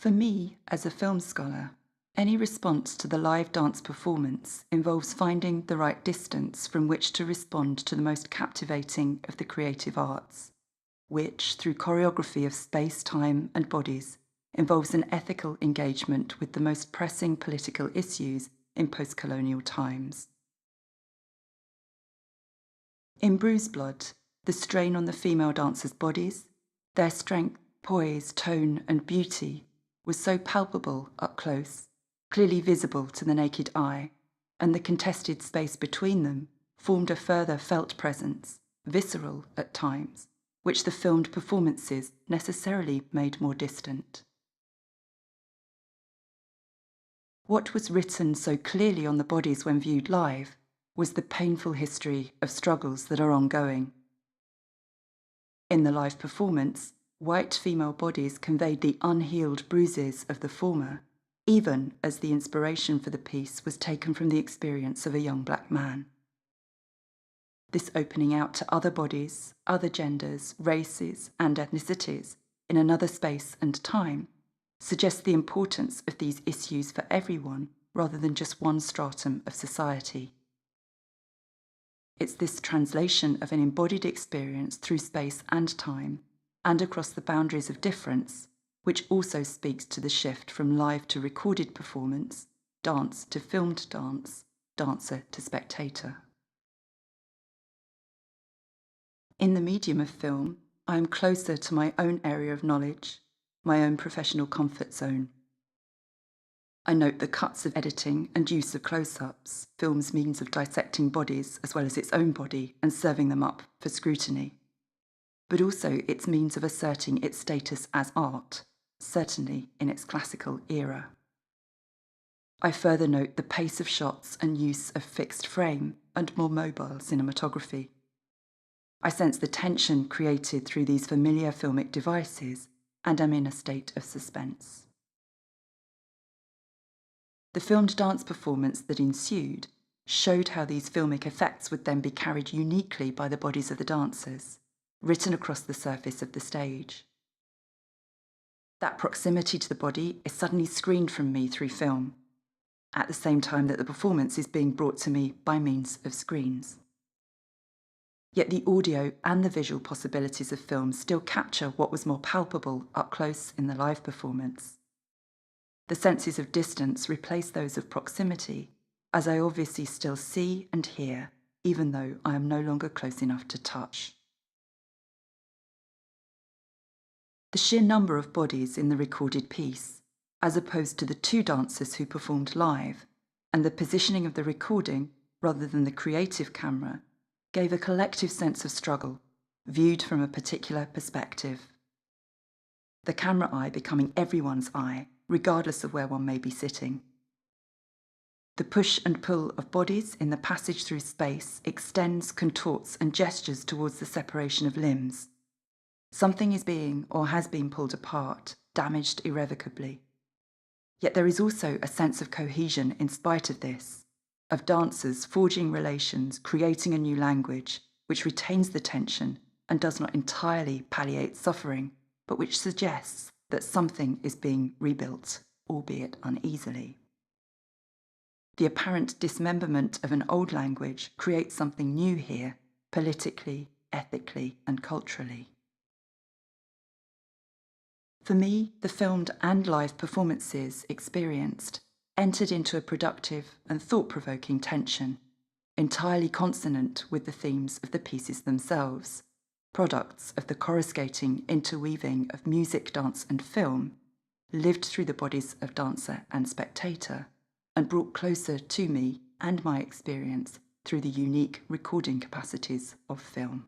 For me, as a film scholar, any response to the live dance performance involves finding the right distance from which to respond to the most captivating of the creative arts, which, through choreography of space, time, and bodies, involves an ethical engagement with the most pressing political issues in post-colonial times. In Bruise Blood, the strain on the female dancers' bodies, their strength, poise, tone, and beauty was so palpable up close, clearly visible to the naked eye, and the contested space between them formed a further felt presence, visceral at times, which the filmed performances necessarily made more distant. What was written so clearly on the bodies when viewed live was the painful history of struggles that are ongoing. In the live performance, white female bodies conveyed the unhealed bruises of the former, even as the inspiration for the piece was taken from the experience of a young black man. This opening out to other bodies, other genders, races, and ethnicities in another space and time suggests the importance of these issues for everyone rather than just one stratum of society. It's this translation of an embodied experience through space and time, and across the boundaries of difference, which also speaks to the shift from live to recorded performance, dance to filmed dance, dancer to spectator. In the medium of film, I am closer to my own area of knowledge, my own professional comfort zone. I note the cuts of editing and use of close-ups, film's means of dissecting bodies as well as its own body and serving them up for scrutiny, but also its means of asserting its status as art, certainly in its classical era. I further note the pace of shots and use of fixed frame and more mobile cinematography. I sense the tension created through these familiar filmic devices and am in a state of suspense. The filmed dance performance that ensued showed how these filmic effects would then be carried uniquely by the bodies of the dancers, written across the surface of the stage. That proximity to the body is suddenly screened from me through film, at the same time that the performance is being brought to me by means of screens. Yet the audio and the visual possibilities of film still capture what was more palpable up close in the live performance. The senses of distance replace those of proximity, as I obviously still see and hear, even though I am no longer close enough to touch. The sheer number of bodies in the recorded piece, as opposed to the two dancers who performed live, and the positioning of the recording rather than the creative camera, gave a collective sense of struggle, viewed from a particular perspective. The camera eye becoming everyone's eye, regardless of where one may be sitting. The push and pull of bodies in the passage through space extends, contorts, and gestures towards the separation of limbs. Something is being or has been pulled apart, damaged irrevocably. Yet there is also a sense of cohesion in spite of this, of dancers forging relations, creating a new language, which retains the tension and does not entirely palliate suffering, but which suggests that something is being rebuilt, albeit uneasily. The apparent dismemberment of an old language creates something new here, politically, ethically, and culturally. For me, the filmed and live performances experienced entered into a productive and thought-provoking tension, entirely consonant with the themes of the pieces themselves, products of the coruscating interweaving of music, dance, and film, lived through the bodies of dancer and spectator, and brought closer to me and my experience through the unique recording capacities of film.